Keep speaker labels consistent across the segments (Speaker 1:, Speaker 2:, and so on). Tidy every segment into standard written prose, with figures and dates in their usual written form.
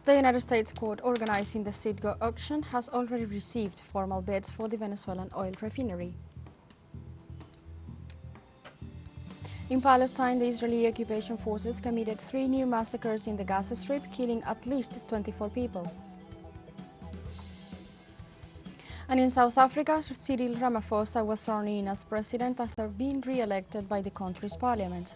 Speaker 1: The United States court organizing the Citgo auction has already received formal bids for the Venezuelan oil refinery. In Palestine, the Israeli occupation forces committed 3 new massacres in the Gaza Strip, killing at least 24 people. And in South Africa, Cyril Ramaphosa was sworn in as president after being re-elected by the country's parliament.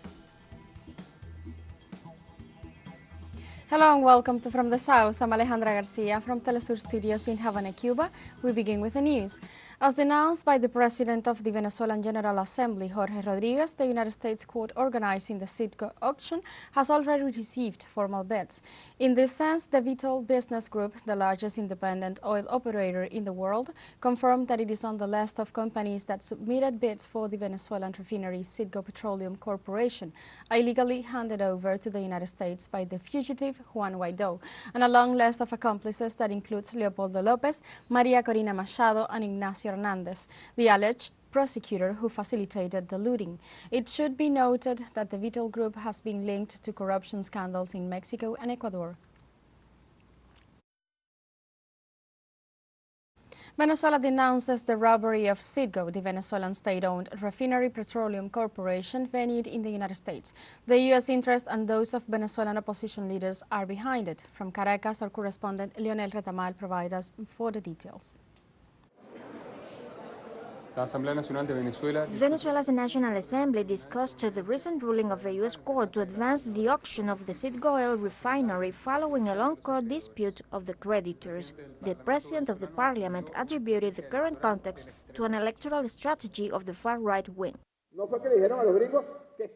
Speaker 1: Hello and welcome to From the South. I'm Alejandra Garcia from teleSUR studios in Havana, Cuba. We begin with the news. As announced by the president of the Venezuelan General Assembly, Jorge Rodriguez, the United States court organizing the Citgo auction has already received formal bids. In this sense, the Vitol Business Group, the largest independent oil operator in the world, confirmed that it is on the list of companies that submitted bids for the Venezuelan refinery Citgo Petroleum Corporation, illegally handed over to the United States by the fugitive Juan Guaidó, and a long list of accomplices that includes Leopoldo López, María Corina Machado, and Ignacio Hernández, the alleged prosecutor who facilitated the looting. It should be noted that the Vitol Group has been linked to corruption scandals in Mexico and Ecuador. Venezuela denounces the robbery of Citgo, the Venezuelan state-owned refinery petroleum corporation venued in the United States. The U.S. interest and those of Venezuelan opposition leaders are behind it. From Caracas, our correspondent Leonel Retamal provides us for the details.
Speaker 2: Venezuela's National Assembly discussed the recent ruling of the U.S. court to advance the auction of the Citgo oil refinery following a long court dispute of the creditors. The president of the parliament attributed the current context to an electoral strategy of the far-right wing.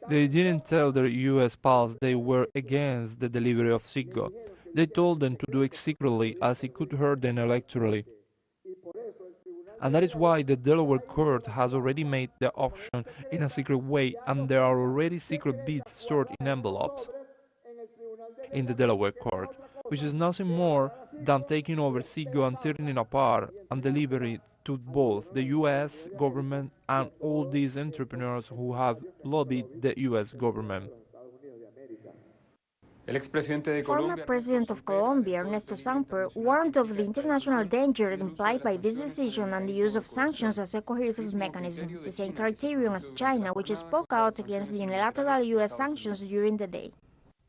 Speaker 3: They didn't tell the U.S. pals they were against the delivery of Citgo. They told them to do it secretly as it could hurt them electorally. And that is why the Delaware court has already made the auction in a secret way, and there are already secret bids stored in envelopes in the Delaware court, which is nothing more than taking over Citgo and tearing it apart and delivering it to both the U.S. government and all these entrepreneurs who have lobbied the U.S. government.
Speaker 2: Former President of Colombia, Ernesto Samper, warned of the international danger implied by this decision and the use of sanctions as a cohesive mechanism, the same criterion as China, which spoke out against the unilateral U.S. sanctions during the day.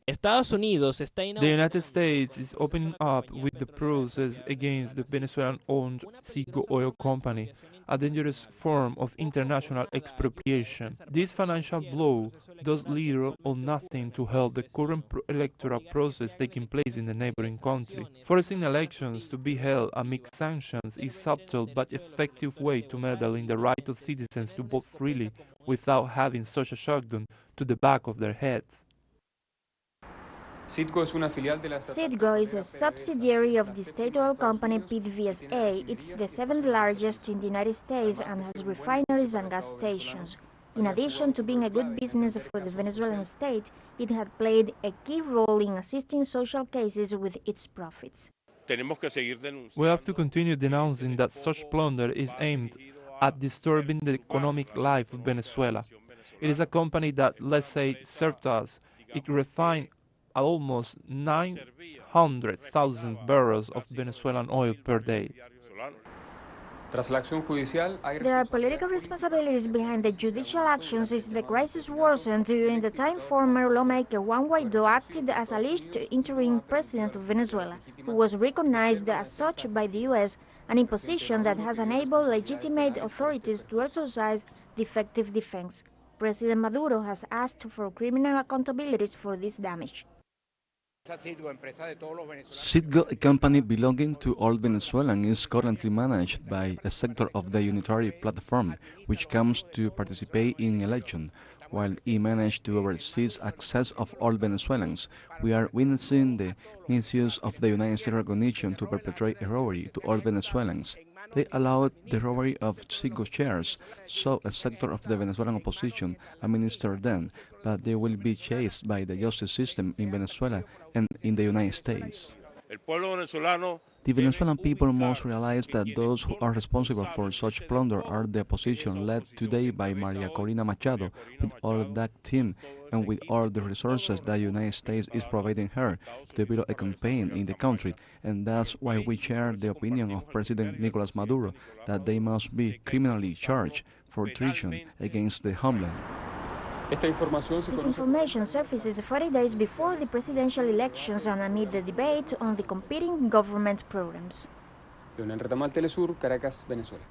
Speaker 3: The United States is opening up with the process against the Venezuelan-owned Citgo oil company, a dangerous form of international expropriation. This financial blow does little or nothing to help the current electoral process taking place in the neighboring country. Forcing elections to be held amid sanctions is a subtle but effective way to meddle in the right of citizens to vote freely without having such a shotgun to the back of their heads.
Speaker 2: Citgo is a subsidiary of the state oil company PDVSA. It's the 7th largest in the United States and has refineries and gas stations. In addition to being a good business for the Venezuelan state, it had played a key role in assisting social cases with its profits.
Speaker 3: We have to continue denouncing that such plunder is aimed at disturbing the economic life of Venezuela. It is a company that, let's say, served us. It refined almost 900,000 barrels of Venezuelan oil per day.
Speaker 2: There are political responsibilities behind the judicial actions as the crisis worsened during the time former lawmaker Juan Guaidó acted as alleged interim president of Venezuela, who was recognized as such by the U.S., an imposition that has enabled legitimate authorities to exercise the effective defense. President Maduro has asked for criminal accountabilities for this damage.
Speaker 4: Citgo, a company belonging to all Venezuelans, is currently managed by a sector of the unitary platform, which comes to participate in election. While it managed to oversee access of all Venezuelans, we are witnessing the misuse of the United States recognition to perpetrate a robbery to all Venezuelans. They allowed the robbery of Citgo shares, so a sector of the Venezuelan opposition administered them, but they will be chased by the justice system in Venezuela and in the United States. The Venezuelan people must realize that those who are responsible for such plunder are the opposition led today by Maria Corina Machado, with all that team and with all the resources that the United States is providing her to build a campaign in the country, and that's why we share the opinion of President Nicolas Maduro that they must be criminally charged for treason against the homeland.
Speaker 2: This information surfaces 40 days before the presidential elections and amid the debate on the competing government programs.
Speaker 5: Leonel Retamal, teleSUR, Caracas, Venezuela.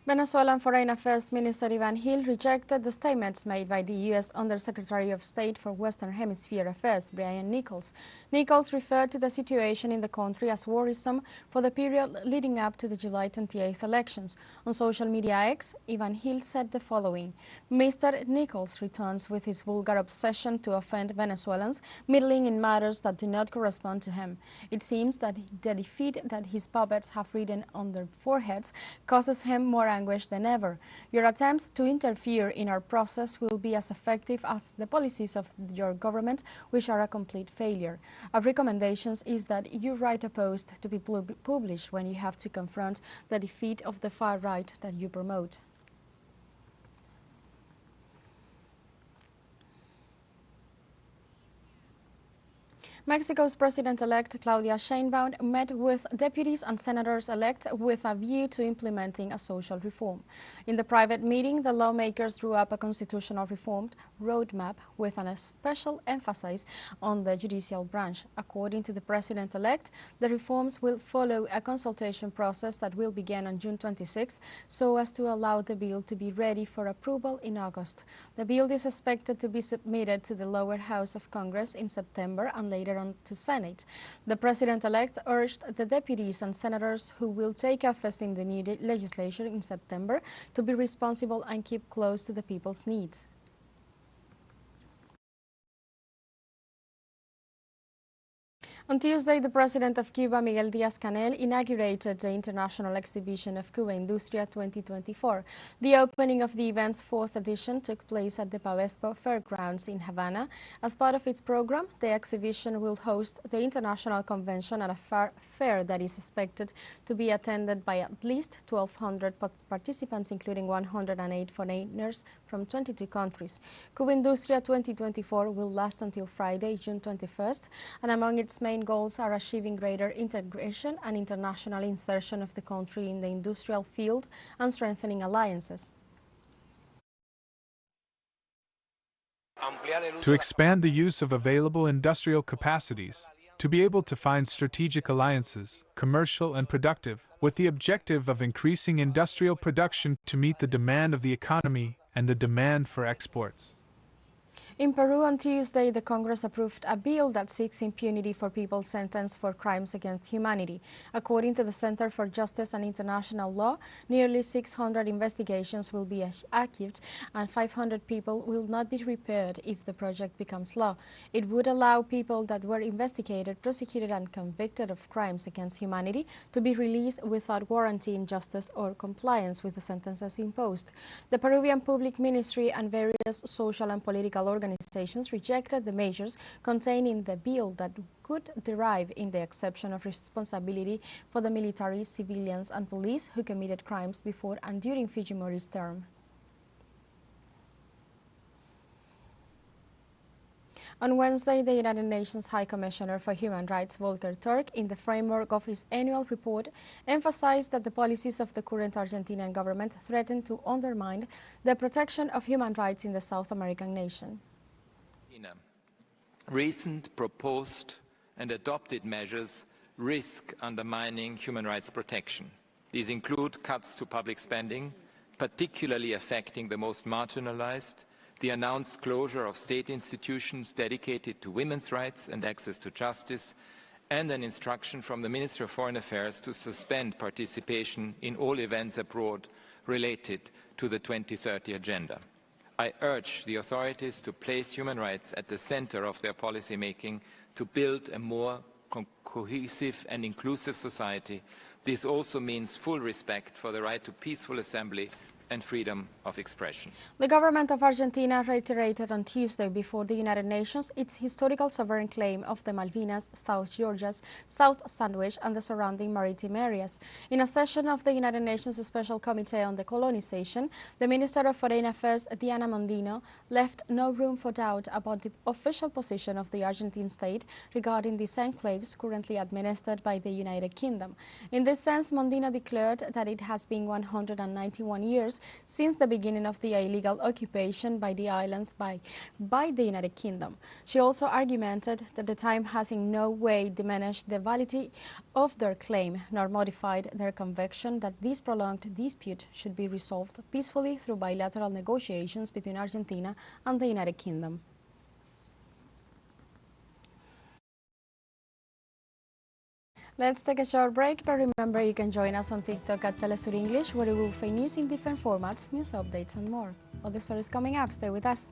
Speaker 1: Venezuelan Foreign Affairs Minister Ivan Gil rejected the statements made by the U.S. Undersecretary of State for Western Hemisphere Affairs, Brian Nichols. Nichols referred to the situation in the country as worrisome for the period leading up to the July 28th elections. On social media X, Ivan Gil said the following: Mr. Nichols returns with his vulgar obsession to offend Venezuelans, meddling in matters that do not correspond to him. It seems that the defeat that his puppets have written on their foreheads causes him more anguish than ever. Your attempts to interfere in our process will be as effective as the policies of your government, which are a complete failure. Our recommendations is that you write a post to be published when you have to confront the defeat of the far right that you promote. Mexico's President-elect Claudia Sheinbaum met with deputies and senators-elect with a view to implementing a social reform. In the private meeting, the lawmakers drew up a constitutional reform roadmap with a special emphasis on the judicial branch. According to the President-elect, the reforms will follow a consultation process that will begin on June 26th so as to allow the bill to be ready for approval in August. The bill is expected to be submitted to the lower house of Congress in September and later on to Senate. The President-elect urged the deputies and senators who will take office in the new legislature in September to be responsible and keep close to the people's needs. On Tuesday, the President of Cuba, Miguel Díaz-Canel, inaugurated the International Exhibition of Cuba Industria 2024. The opening of the event's fourth edition took place at the Pavespo Fairgrounds in Havana. As part of its program, the exhibition will host the International Convention at a fair that is expected to be attended by at least 1,200 participants, including 108 foreigners from 22 countries. Cuba Industria 2024 will last until Friday, June 21st, and among its main goals are achieving greater integration and international insertion of the country in the industrial field and strengthening alliances.
Speaker 6: To expand the use of available industrial capacities, to be able to find strategic alliances, commercial and productive, with the objective of increasing industrial production to meet the demand of the economy and the demand for exports.
Speaker 1: In Peru on Tuesday, the Congress approved a bill that seeks impunity for people sentenced for crimes against humanity. According to the Center for Justice and International Law, nearly 600 investigations will be archived and 500 people will not be repaired if the project becomes law. It would allow people that were investigated, prosecuted and convicted of crimes against humanity to be released without guaranteeing justice or compliance with the sentences imposed. The Peruvian Public Ministry and various social and political organizations rejected the measures contained in the bill that could derive in the exception of responsibility for the military, civilians and police who committed crimes before and during Fujimori's term. On Wednesday, the United Nations High Commissioner for Human Rights, Volker Turk, in the framework of his annual report, emphasized that the policies of the current Argentinian government threaten to undermine the protection of human rights in the South American nation.
Speaker 7: Recent proposed and adopted measures risk undermining human rights protection. These include cuts to public spending, particularly affecting the most marginalized, the announced closure of state institutions dedicated to women's rights and access to justice, and an instruction from the Ministry of Foreign Affairs to suspend participation in all events abroad related to the 2030 agenda. I urge the authorities to place human rights at the center of their policy making to build a more cohesive and inclusive society. This also means full respect for the right to peaceful assembly and freedom of expression.
Speaker 1: The government of Argentina reiterated on Tuesday before the United Nations its historical sovereign claim of the Malvinas, South Georgias, South Sandwich and the surrounding maritime areas. In a session of the United Nations Special Committee on Decolonization, the Minister of Foreign Affairs, Diana Mondino, left no room for doubt about the official position of the Argentine state regarding these enclaves currently administered by the United Kingdom. In this sense, Mondino declared that it has been 191 years since the beginning of the illegal occupation by the islands by the United Kingdom. She also argued that the time has in no way diminished the validity of their claim, nor modified their conviction that this prolonged dispute should be resolved peacefully through bilateral negotiations between Argentina and the United Kingdom. Let's take a short break, but remember you can join us on TikTok at teleSUR English, where you will find news in different formats, news updates and more. All the stories coming up, stay with us.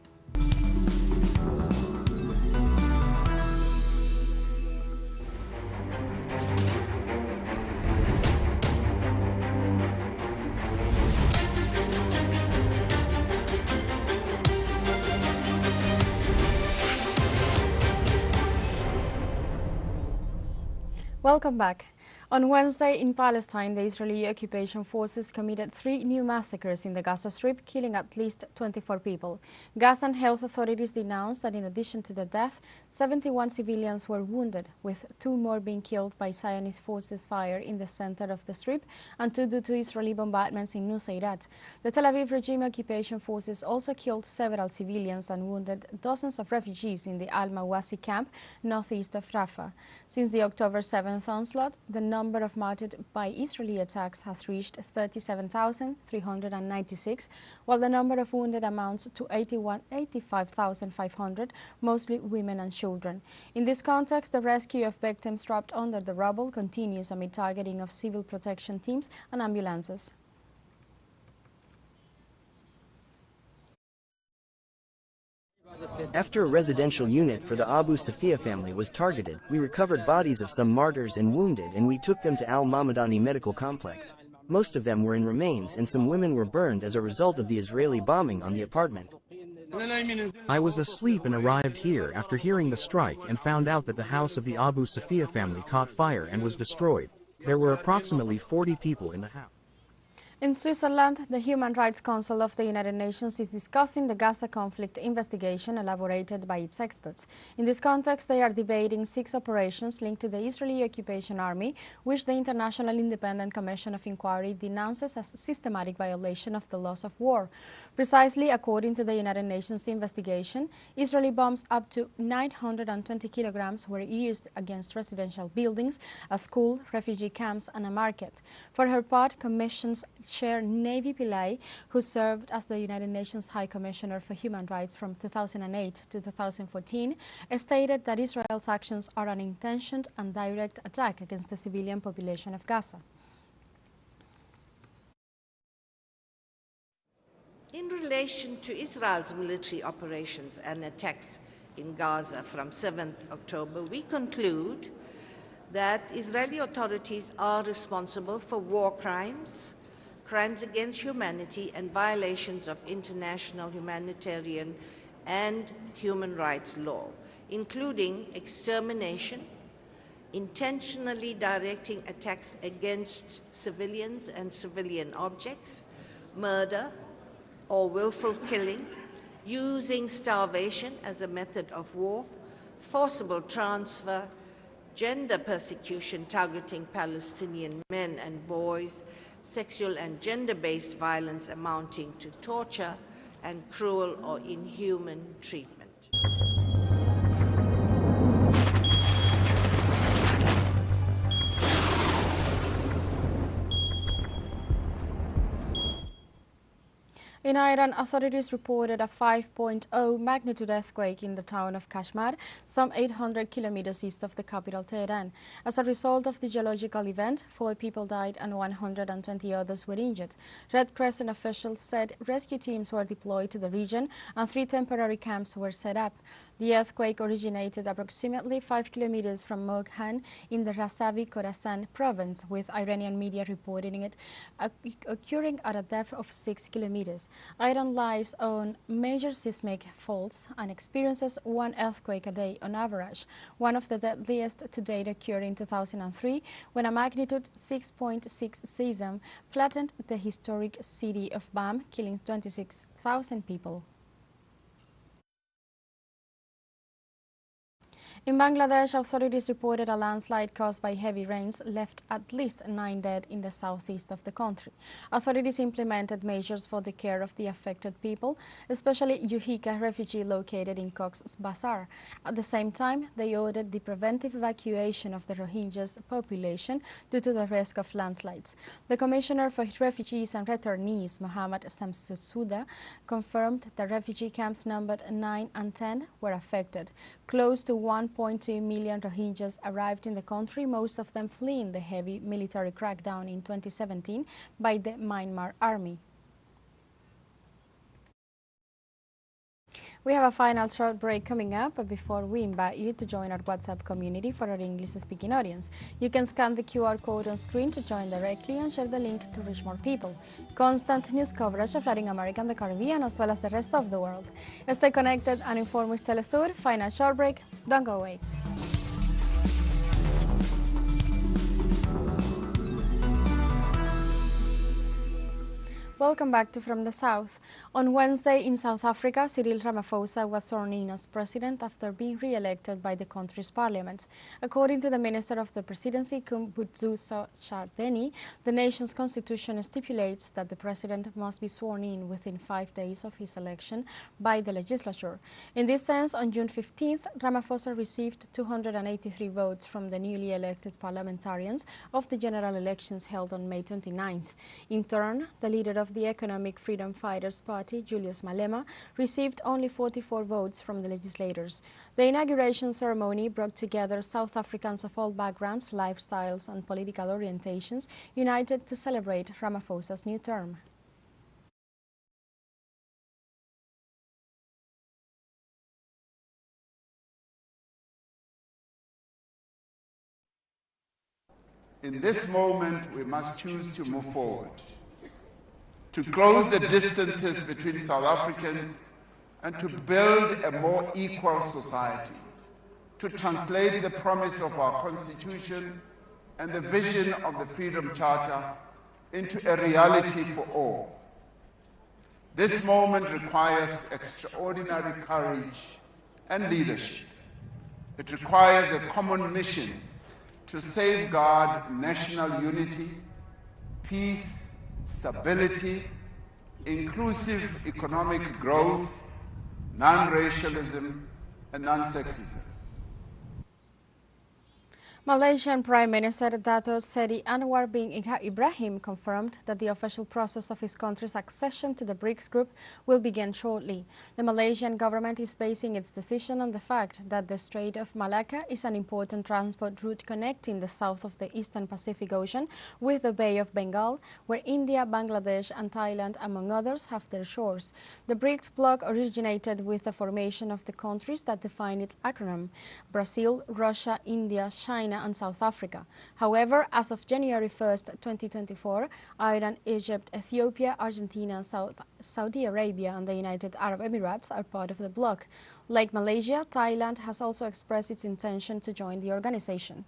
Speaker 1: Welcome back. On Wednesday in Palestine, the Israeli occupation forces committed 3 new massacres in the Gaza Strip, killing at least 24 people. Gazan health authorities denounced that in addition to the death, 71 civilians were wounded, with 2 more being killed by Zionist forces' fire in the center of the Strip and 2 due to Israeli bombardments in Nuseirat. The Tel Aviv regime occupation forces also killed several civilians and wounded dozens of refugees in the Al-Mawasi camp northeast of Rafah. Since the October 7th onslaught, the number of martyred by Israeli attacks has reached 37,396, while the number of wounded amounts to 85,500, mostly women and children. In this context, the rescue of victims trapped under the rubble continues amid targeting of civil protection teams and ambulances.
Speaker 8: After a residential unit for the Abu Safia family was targeted, we recovered bodies of some martyrs and wounded, and we took them to Al-Mamadani Medical Complex. Most of them were in remains, and some women were burned as a result of the Israeli bombing on the apartment.
Speaker 9: I was asleep and arrived here after hearing the strike and found out that the house of the Abu Safia family caught fire and was destroyed. There were approximately 40 people in the house.
Speaker 1: In Switzerland, the Human Rights Council of the United Nations is discussing the Gaza conflict investigation elaborated by its experts. In this context, they are debating 6 operations linked to the Israeli occupation army, which the International Independent Commission of Inquiry denounces as systematic violation of the laws of war. Precisely according to the United Nations investigation, Israeli bombs up to 920 kilograms were used against residential buildings, a school, refugee camps, and a market. For her part, Commission's Chair Navi Pillay, who served as the United Nations High Commissioner for Human Rights from 2008 to 2014, stated that Israel's actions are an intentioned and direct attack against the civilian population of Gaza.
Speaker 10: In relation to Israel's military operations and attacks in Gaza from 7th October, we conclude that Israeli authorities are responsible for war crimes, crimes against humanity, and violations of international humanitarian and human rights law, including extermination, intentionally directing attacks against civilians and civilian objects, murder or willful killing, using starvation as a method of war, forcible transfer, gender persecution targeting Palestinian men and boys, sexual and gender-based violence amounting to torture, and cruel or inhuman treatment.
Speaker 1: In Iran, authorities reported a 5.0 magnitude earthquake in the town of Kashmir, some 800 kilometers east of the capital, Tehran. As a result of the geological event, 4 people died and 120 others were injured. Red Crescent officials said rescue teams were deployed to the region and 3 temporary camps were set up. The earthquake originated approximately 5 kilometers from Moghan in the Rasavi Khorasan province, with Iranian media reporting it occurring at a depth of 6 kilometers. Iran lies on major seismic faults and experiences one earthquake a day on average. One of the deadliest to date occurred in 2003 when a magnitude 6.6 seism flattened the historic city of Bam, killing 26,000 people. In Bangladesh, authorities reported a landslide caused by heavy rains left at least 9 dead in the southeast of the country. Authorities implemented measures for the care of the affected people, especially Yuhika refugee located in Cox's Bazar. At the same time, they ordered the preventive evacuation of the Rohingyas population due to the risk of landslides. The Commissioner for Refugees and Returnees, Mohammad Samsudsuda, confirmed the refugee camps numbered 9 and 10 were affected. Close to 1.2 million Rohingyas arrived in the country, most of them fleeing the heavy military crackdown in 2017 by the Myanmar army. We have a final short break coming up, but before we invite you to join our WhatsApp community for our English-speaking audience. You can scan the QR code on screen to join directly and share the link to reach more people. Constant news coverage of Latin America and the Caribbean, as well as the rest of the world. Stay connected and informed with teleSUR. Final short break. Don't go away. Welcome back to From the South. On Wednesday in South Africa, Cyril Ramaphosa was sworn in as president after being re-elected by the country's parliament. According to the Minister of the Presidency, Khumbudzo Ntshavheni, the nation's constitution stipulates that the president must be sworn in within 5 days of his election by the legislature. In this sense, on June 15th, Ramaphosa received 283 votes from the newly elected parliamentarians of the general elections held on May 29th. In turn, the leader of the Economic Freedom Fighters Party, Julius Malema, received only 44 votes from the legislators. The inauguration ceremony brought together South Africans of all backgrounds, lifestyles and political orientations, united to celebrate Ramaphosa's new term.
Speaker 11: In this moment, we must choose to move forward, to close the distances between South Africans and to build a more equal society, to translate the promise of our Constitution and the vision of the Freedom Charter into a reality for all. This moment requires extraordinary courage and leadership. It requires a common mission to safeguard national unity, peace, stability, inclusive economic growth, non-racialism, and non-sexism.
Speaker 1: Malaysian Prime Minister Dato Seri Anwar bin Ibrahim confirmed that the official process of his country's accession to the BRICS group will begin shortly. The Malaysian government is basing its decision on the fact that the Strait of Malacca is an important transport route connecting the south of the Eastern Pacific Ocean with the Bay of Bengal, where India, Bangladesh and Thailand, among others, have their shores. The BRICS bloc originated with the formation of the countries that define its acronym: Brazil, Russia, India, China and South Africa. However, as of January 1st, 2024, Iran, Egypt, Ethiopia, Argentina, Saudi Arabia and the United Arab Emirates are part of the bloc. Like Malaysia, Thailand has also expressed its intention to join the organization.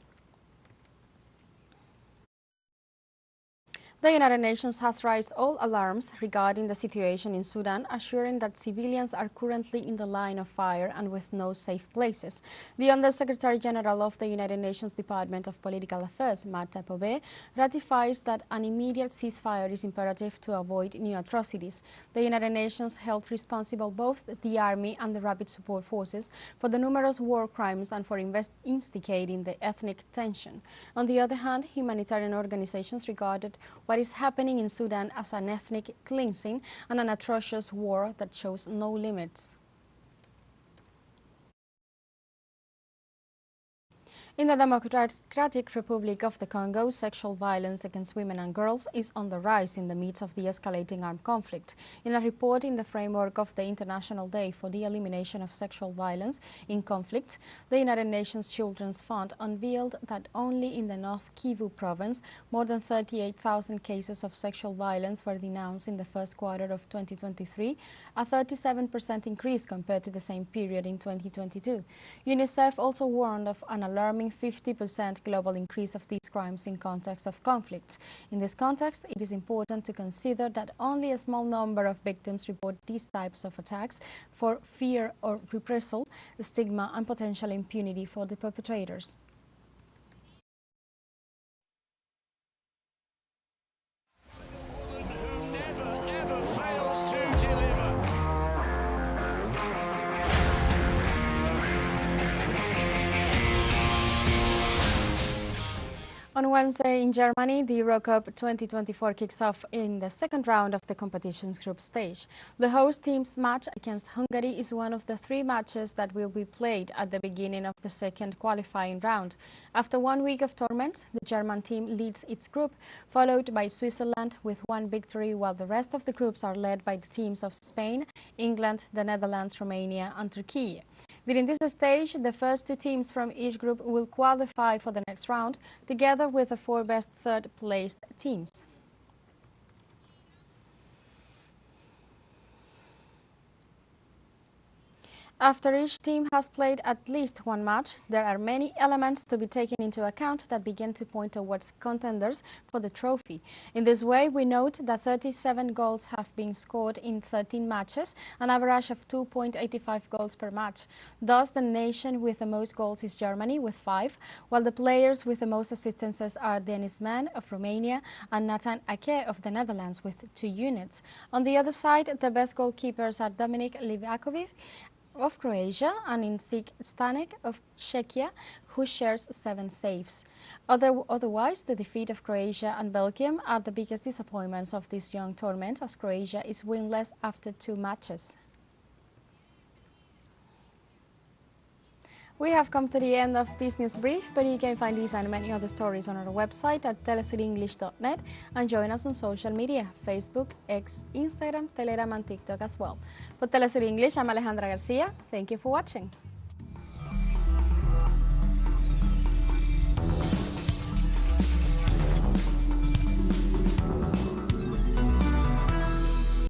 Speaker 1: The United Nations has raised all alarms regarding the situation in Sudan, assuring that civilians are currently in the line of fire and with no safe places. The Under-Secretary General of the United Nations Department of Political Affairs, Marta Pobe, ratifies that an immediate ceasefire is imperative to avoid new atrocities. The United Nations held responsible both the army and the rapid support forces for the numerous war crimes and for instigating the ethnic tension. On the other hand, humanitarian organizations regarded what is happening in Sudan as an ethnic cleansing and an atrocious war that shows no limits. In the Democratic Republic of the Congo, sexual violence against women and girls is on the rise in the midst of the escalating armed conflict. In a report in the framework of the International Day for the Elimination of Sexual Violence in Conflict, the United Nations Children's Fund unveiled that only in the North Kivu province, more than 38,000 cases of sexual violence were denounced in the first quarter of 2023, a 37% increase compared to the same period in 2022. UNICEF also warned of an alarming 50% global increase of these crimes in context of conflicts. In this context, it is important to consider that only a small number of victims report these types of attacks for fear or reprisal, stigma and potential impunity for the perpetrators. On Wednesday in Germany, the Euro Cup 2024 kicks off in the second round of the competition's group stage. The host team's match against Hungary is one of the 3 matches that will be played at the beginning of the second qualifying round. After 1 week of tournament, the German team leads its group, followed by Switzerland with 1 victory, while the rest of the groups are led by the teams of Spain, England, the Netherlands, Romania and Turkey. During this stage, the first 2 teams from each group will qualify for the next round, together with the 4 best third-placed teams. After each team has played at least 1 match, there are many elements to be taken into account that begin to point towards contenders for the trophy. In this way, we note that 37 goals have been scored in 13 matches, an average of 2.85 goals per match. Thus, the nation with the most goals is Germany with 5, while the players with the most assistances are Denis Mann of Romania and Nathan Ake of the Netherlands with 2 units. On the other side, the best goalkeepers are Dominik Livakovic of Croatia and Insik Stanek of Czechia, who shares 7 saves. Otherwise, the defeat of Croatia and Belgium are the biggest disappointments of this young tournament, as Croatia is winless after 2 matches. We have come to the end of this news brief, but you can find these and many other stories on our website at telesurenglish.net and join us on social media, Facebook, X, Instagram, Telegram and TikTok as well. For TeleSUR English, I'm Alejandra Garcia. Thank you for watching.